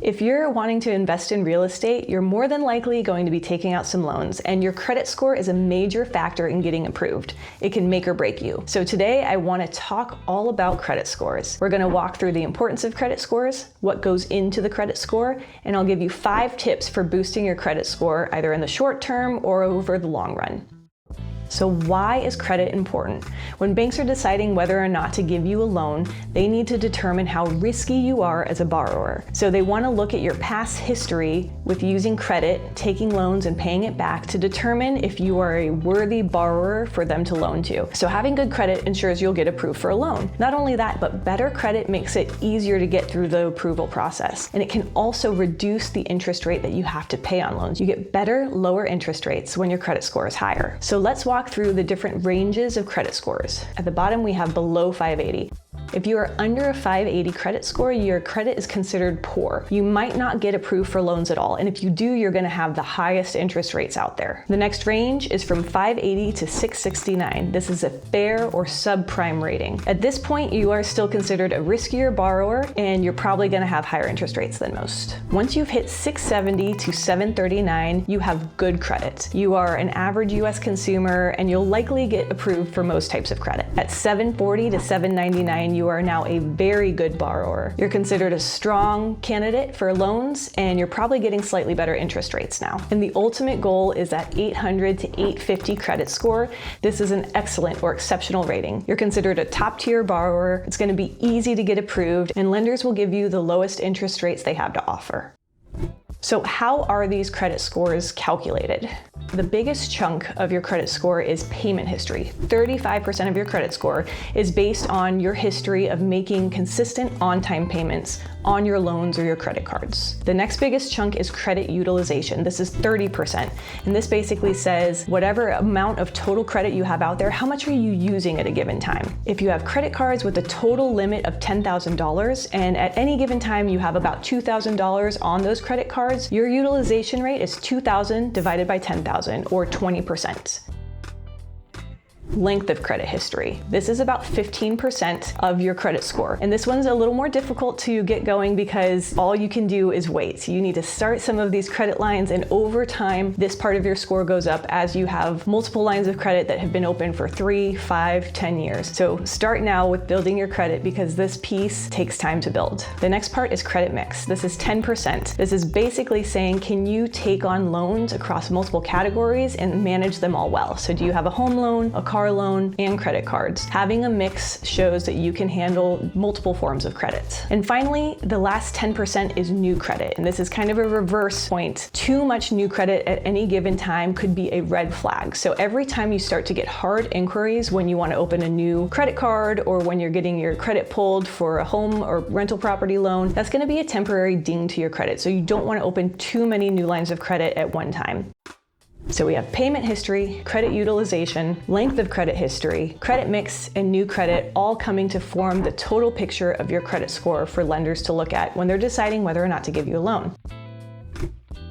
If you're wanting to invest in real estate, you're more than likely going to be taking out some loans, and your credit score is a major factor in getting approved. It can make or break you. So today I want to talk all about credit scores. We're going to walk through the importance of credit scores, what goes into the credit score, and I'll give you 5 tips for boosting your credit score either in the short term or over the long run. So why is credit important? When banks are deciding whether or not to give you a loan, they need to determine how risky you are as a borrower. So they want to look at your past history with using credit, taking loans and paying it back to determine if you are a worthy borrower for them to loan to. So having good credit ensures you'll get approved for a loan. Not only that, but better credit makes it easier to get through the approval process. And it can also reduce the interest rate that you have to pay on loans. You get better, lower interest rates when your credit score is higher. So let's walk through the different ranges of credit scores. At the bottom, we have below 580. If you are under a 580 credit score, your credit is considered poor. You might not get approved for loans at all, and if you do, you're going to have the highest interest rates out there. The next range is from 580 to 669. This is a fair or subprime rating. At this point, you are still considered a riskier borrower, and you're probably going to have higher interest rates than most. Once you've hit 670 to 739, you have good credit. You are an average US consumer, and you'll likely get approved for most types of credit. At 740 to 799, you are now a very good borrower. You're considered a strong candidate for loans, and you're probably getting slightly better interest rates now. And the ultimate goal is that 800 to 850 credit score. This is an excellent or exceptional rating. You're considered a top-tier borrower. It's going to be easy to get approved, and lenders will give you the lowest interest rates they have to offer. So how are these credit scores calculated? The biggest chunk of your credit score is payment history. 35% of your credit score is based on your history of making consistent on-time payments on your loans or your credit cards. The next biggest chunk is credit utilization. This is 30%. And this basically says whatever amount of total credit you have out there, how much are you using at a given time? If you have credit cards with a total limit of $10,000 and at any given time you have about $2,000 on those credit cards, your utilization rate is 2,000 divided by 10,000, or 20%. Length of credit history. This is about 15% of your credit score. And this one's a little more difficult to get going because all you can do is wait. So you need to start some of these credit lines, and over time, this part of your score goes up as you have multiple lines of credit that have been open for 3, 5, 10 years. So start now with building your credit because this piece takes time to build. The next part is credit mix. This is 10%. This is basically saying, can you take on loans across multiple categories and manage them all well? So do you have a home loan, a car loan, and credit cards? Having a mix shows that you can handle multiple forms of credit. And finally, the last 10% is new credit. And this is kind of a reverse point. Too much new credit at any given time could be a red flag. So every time you start to get hard inquiries when you want to open a new credit card or when you're getting your credit pulled for a home or rental property loan, that's going to be a temporary ding to your credit. So you don't want to open too many new lines of credit at one time. So we have payment history, credit utilization, length of credit history, credit mix, and new credit all coming to form the total picture of your credit score for lenders to look at when they're deciding whether or not to give you a loan.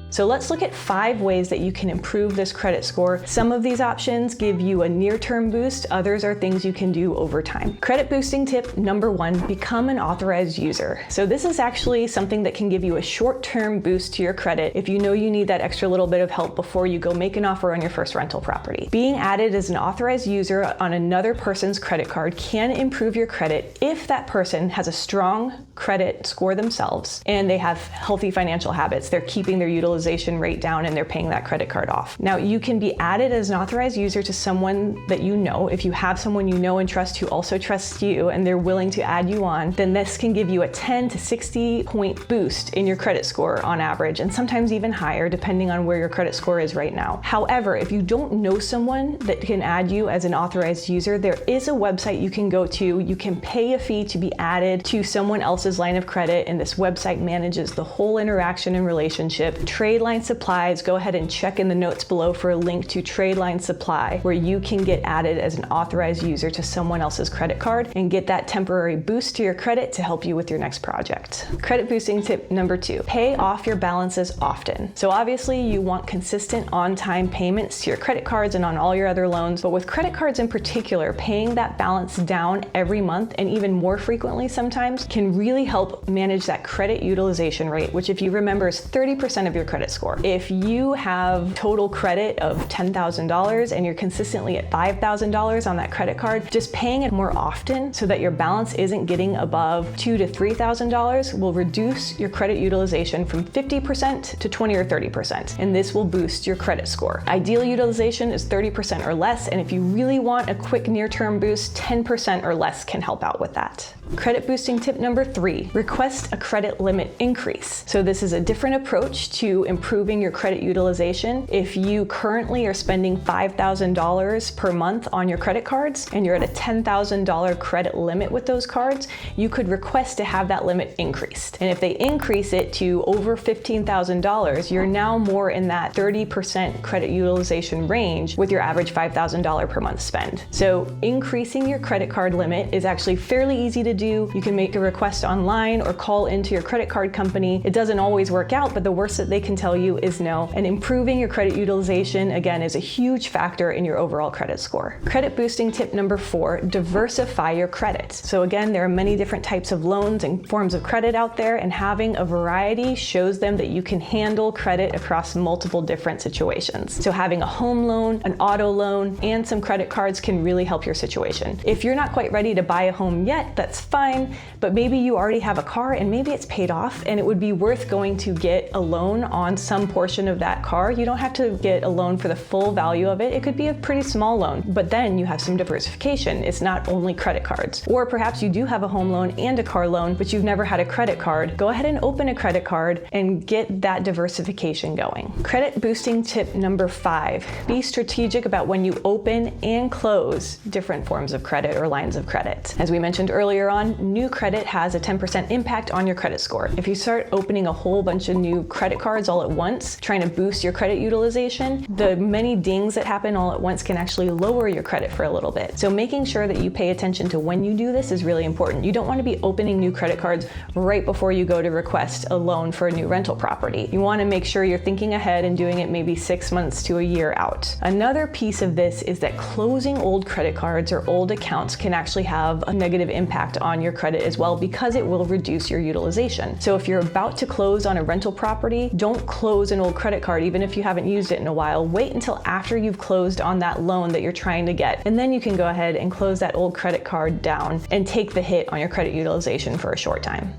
So let's look at 5 ways that you can improve this credit score. Some of these options give you a near-term boost, others are things you can do over time. Credit boosting tip number 1, become an authorized user. So this is actually something that can give you a short-term boost to your credit if you know you need that extra little bit of help before you go make an offer on your first rental property. Being added as an authorized user on another person's credit card can improve your credit if that person has a strong credit score themselves and they have healthy financial habits. They're keeping their utilization rate down and they're paying that credit card off. Now, you can be added as an authorized user to someone that you know. If you have someone you know and trust who also trusts you and they're willing to add you on, then this can give you a 10 to 60 point boost in your credit score on average, and sometimes even higher depending on where your credit score is right now. However, if you don't know someone that can add you as an authorized user, there is a website you can go to. You can pay a fee to be added to someone else's line of credit, and this website manages the whole interaction and relationship. Tradeline supplies, go ahead and check in the notes below for a link to Tradeline Supply, where you can get added as an authorized user to someone else's credit card and get that temporary boost to your credit to help you with your next project. Credit boosting tip number 2, pay off your balances often. So obviously you want consistent on-time payments to your credit cards and on all your other loans, but with credit cards in particular, paying that balance down every month and even more frequently sometimes can really help manage that credit utilization rate, which if you remember is 30% of your credit score. If you have total credit of $10,000 and you're consistently at $5,000 on that credit card, just paying it more often so that your balance isn't getting above $2,000 to $3,000 will reduce your credit utilization from 50% to 20 or 30%, and this will boost your credit score. Ideal utilization is 30% or less, and if you really want a quick near-term boost, 10% or less can help out with that. Credit boosting tip number 3, request a credit limit increase. So this is a different approach to improving your credit utilization. If you currently are spending $5,000 per month on your credit cards and you're at a $10,000 credit limit with those cards, you could request to have that limit increased. And if they increase it to over $15,000, you're now more in that 30% credit utilization range with your average $5,000 per month spend. So increasing your credit card limit is actually fairly easy to do. You can make a request online or call into your credit card company. It doesn't always work out, but the worst that they can tell you is no. And improving your credit utilization, again, is a huge factor in your overall credit score. Credit boosting tip number 4, diversify your credit. So again, there are many different types of loans and forms of credit out there, and having a variety shows them that you can handle credit across multiple different situations. So having a home loan, an auto loan, and some credit cards can really help your situation. If you're not quite ready to buy a home yet, that's fine, but maybe you already have a car and maybe it's paid off and it would be worth going to get a loan on some portion of that car. You don't have to get a loan for the full value of it. It could be a pretty small loan, but then you have some diversification. It's not only credit cards. Or perhaps you do have a home loan and a car loan, but you've never had a credit card. Go ahead and open a credit card and get that diversification going. Credit boosting tip number 5, be strategic about when you open and close different forms of credit or lines of credit. As we mentioned earlier on, new credit has a 10% impact on your credit score. If you start opening a whole bunch of new credit cards all at once, trying to boost your credit utilization, the many dings that happen all at once can actually lower your credit for a little bit. So making sure that you pay attention to when you do this is really important. You don't want to be opening new credit cards right before you go to request a loan for a new rental property. You want to make sure you're thinking ahead and doing it maybe 6 months to a year out. Another piece of this is that closing old credit cards or old accounts can actually have a negative impact on your credit as well, because it will reduce your utilization. So if you're about to close on a rental property, don't close an old credit card even if you haven't used it in a while. Wait until after you've closed on that loan that you're trying to get, and then you can go ahead and close that old credit card down and take the hit on your credit utilization for a short time.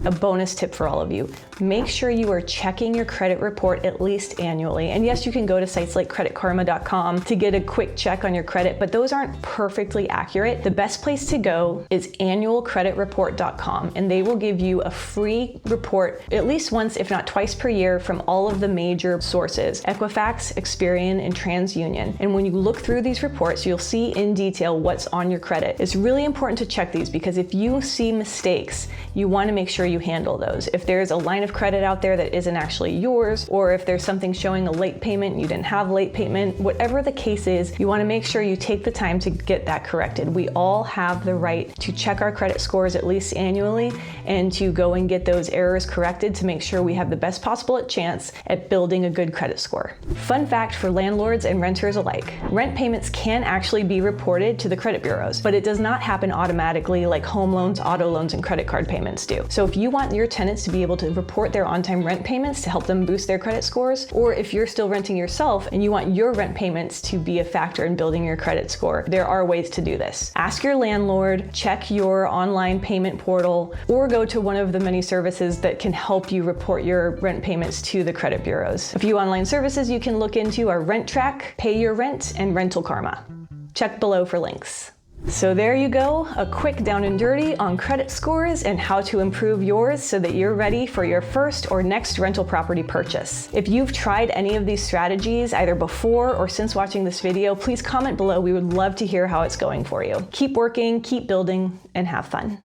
A bonus tip for all of you, make sure you are checking your credit report at least annually. And yes, you can go to sites like creditkarma.com to get a quick check on your credit, but those aren't perfectly accurate. The best place to go is annualcreditreport.com, and they will give you a free report at least once, if not twice per year, from all of the major sources, Equifax, Experian, and TransUnion. And when you look through these reports, you'll see in detail what's on your credit. It's really important to check these, because if you see mistakes, you want to make sure you handle those. If there's a line of credit out there that isn't actually yours, or if there's something showing a late payment and you didn't have late payment, whatever the case is, you want to make sure you take the time to get that corrected. We all have the right to check our credit scores at least annually and to go and get those errors corrected to make sure we have the best possible chance at building a good credit score. Fun fact for landlords and renters alike, rent payments can actually be reported to the credit bureaus, but it does not happen automatically like home loans, auto loans, and credit card payments do. So if you want your tenants to be able to report their on-time rent payments to help them boost their credit scores, or if you're still renting yourself and you want your rent payments to be a factor in building your credit score, there are ways to do this. Ask your landlord, check your online payment portal, or go to one of the many services that can help you report your rent payments to the credit bureaus. A few online services you can look into are Rent Track, Pay Your Rent, and Rental Karma. Check below for links. So there you go, a quick down and dirty on credit scores and how to improve yours so that you're ready for your first or next rental property purchase. If you've tried any of these strategies either before or since watching this video, please comment below. We would love to hear how it's going for you. Keep working, keep building, and have fun.